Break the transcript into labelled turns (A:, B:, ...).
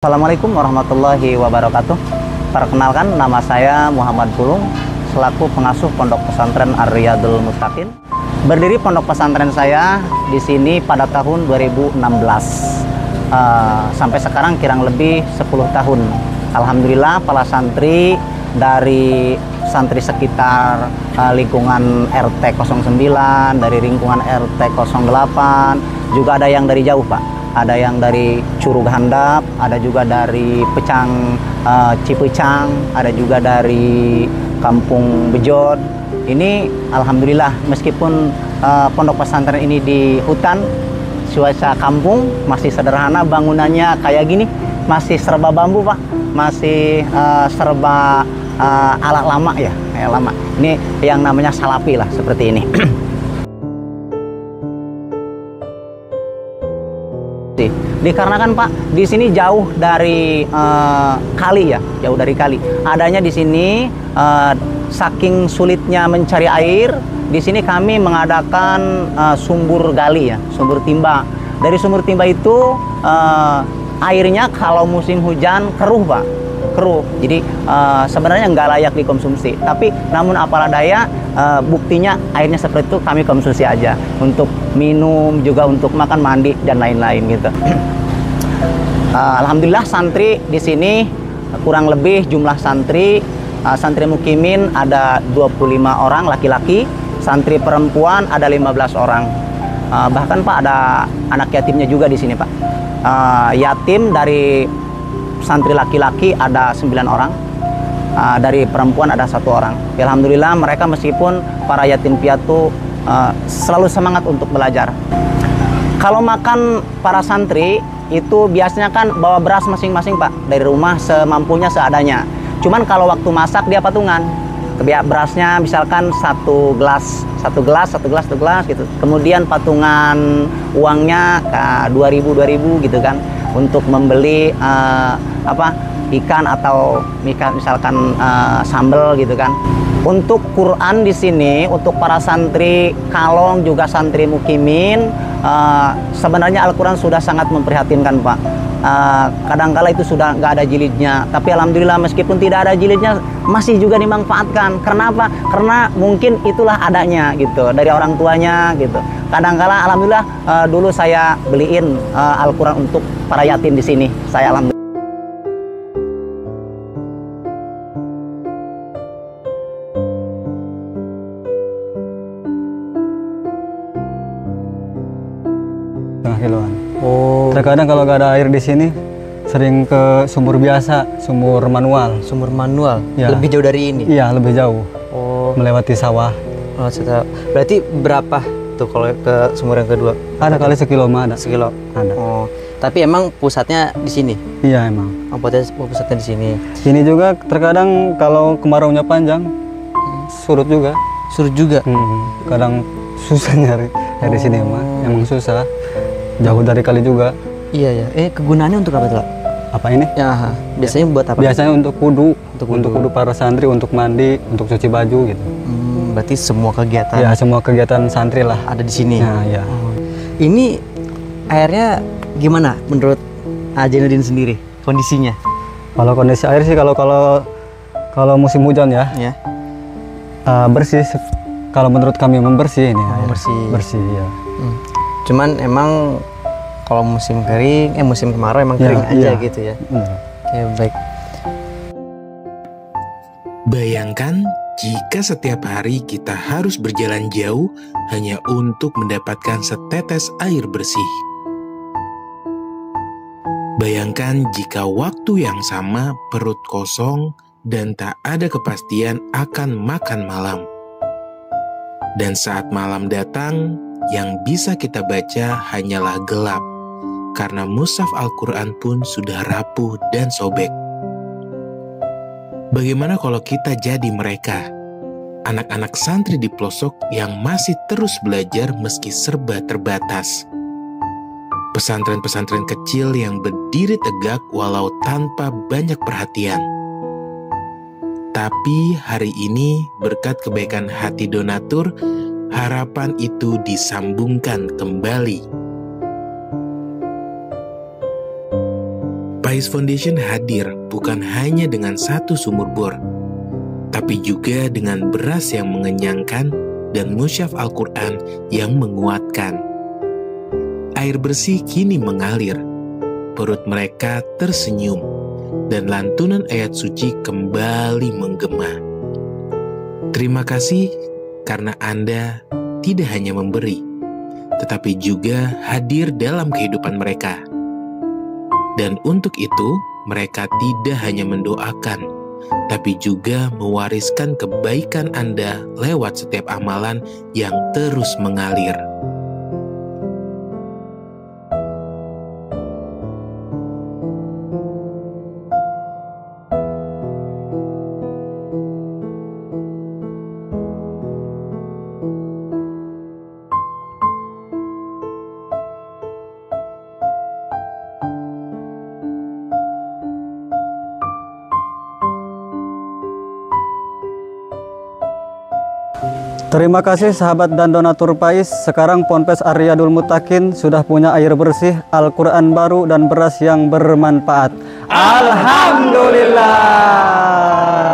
A: Assalamualaikum warahmatullahi wabarakatuh. Perkenalkan, nama saya Muhammad Pulung selaku pengasuh Pondok Pesantren Ar-Riyadul Mustaqim. Berdiri pondok pesantren saya di sini pada tahun 2016. Sampai sekarang kurang lebih 10 tahun. Alhamdulillah para santri dari santri sekitar lingkungan RT 09, dari lingkungan RT 08, juga ada yang dari jauh, Pak. Ada yang dari Curug Handap, ada juga dari Pecang, Cipecang, ada juga dari Kampung Bejot. Ini alhamdulillah meskipun pondok pesantren ini di hutan, cuaca kampung masih sederhana, bangunannya kayak gini, masih serba bambu, Pak, masih serba alat lama ya, kayak lama. Ini yang namanya salapi lah seperti ini. Dikarenakan Pak, di sini jauh dari kali ya, jauh dari kali. Adanya di sini saking sulitnya mencari air, di sini kami mengadakan sumber gali ya, sumber timba. Dari sumber timba itu airnya kalau musim hujan keruh, Pak, keruh. Jadi sebenarnya nggak layak dikonsumsi. Tapi namun apalah daya, buktinya airnya seperti itu kami konsumsi aja untuk minum, juga untuk makan, mandi dan lain-lain gitu. Alhamdulillah santri di sini kurang lebih jumlah santri mukimin ada 25 orang laki-laki, santri perempuan ada 15 orang. Bahkan Pak ada anak yatimnya juga di sini, Pak. Yatim dari santri laki-laki ada 9 orang, dari perempuan ada 1 orang. Alhamdulillah mereka meskipun para yatim piatu selalu semangat untuk belajar. Kalau makan para santri itu biasanya kan bawa beras masing-masing, Pak, dari rumah semampunya seadanya. Cuman kalau waktu masak dia patungan. Berasnya misalkan satu gelas gitu. Kemudian patungan uangnya 2.000 gitu kan, untuk membeli ikan atau misalkan sambal gitu kan. Untuk Quran di sini untuk para santri kalong juga santri mukimin, sebenarnya Al-Quran sudah sangat memprihatinkan, Pak. Kadangkala itu sudah nggak ada jilidnya, tapi alhamdulillah meskipun tidak ada jilidnya masih juga dimanfaatkan. Kenapa? Karena mungkin itulah adanya gitu dari orang tuanya gitu. Kadangkala alhamdulillah dulu saya beliin Al-Quran untuk para yatim di sini. Saya alhamdulillah.
B: Kiloan.
A: Oh.
B: Terkadang kalau nggak ada air di sini, sering ke sumur biasa, sumur manual.
A: Sumur manual.
B: Ya.
A: Lebih jauh dari ini?
B: Iya, lebih jauh.
A: Oh.
B: Melewati sawah.
A: Oh, berarti berapa tuh kalau ke sumur yang kedua?
B: Ada kali sekilo mah ada.
A: Sekilo.
B: Ada.
A: Oh. Tapi emang pusatnya di sini?
B: Iya emang.
A: Oh, pusatnya di sini.
B: Ini juga terkadang kalau kemaraunya panjang, surut juga.
A: Surut juga?
B: Kadang susah nyari di sini mah. Emang susah. Jauh dari kali juga.
A: Iya ya. Kegunaannya untuk apa tuh?
B: Apa ini?
A: Ya, biasanya buat apa?
B: Biasanya untuk wudu.
A: Untuk
B: wudu para santri, untuk mandi, untuk cuci baju gitu.
A: Berarti semua kegiatan?
B: Ya, semua kegiatan santri lah.
A: Ada di sini?
B: Nah, ya.
A: Oh. Ini airnya gimana menurut Jainuddin sendiri kondisinya?
B: Kalau kondisi air sih kalau musim hujan ya, bersih. Kalau menurut kami membersih ini. Bersih ya.
A: Cuman emang kalau musim kering, musim kemarau emang kering aja gitu ya. Oke, baik.
C: Bayangkan jika setiap hari kita harus berjalan jauh hanya untuk mendapatkan setetes air bersih. Bayangkan jika waktu yang sama perut kosong dan tak ada kepastian akan makan malam. Dan saat malam datang, yang bisa kita baca hanyalah gelap, karena mushaf Al-Quran pun sudah rapuh dan sobek. Bagaimana kalau kita jadi mereka? Anak-anak santri di pelosok yang masih terus belajar meski serba terbatas. Pesantren-pesantren kecil yang berdiri tegak walau tanpa banyak perhatian. Tapi hari ini berkat kebaikan hati donatur, harapan itu disambungkan kembali. Pais Foundation hadir bukan hanya dengan satu sumur bor, tapi juga dengan beras yang mengenyangkan dan musyaf Al-Quran yang menguatkan. Air bersih kini mengalir, perut mereka tersenyum, dan lantunan ayat suci kembali menggema. Terima kasih karena Anda tidak hanya memberi, tetapi juga hadir dalam kehidupan mereka. Dan untuk itu, mereka tidak hanya mendoakan, tapi juga mewariskan kebaikan Anda lewat setiap amalan yang terus mengalir.
B: Terima kasih sahabat dan donatur Pais. Sekarang Ponpes Aryadul Mutakin sudah punya air bersih, Al-Quran baru, dan beras yang bermanfaat. Alhamdulillah.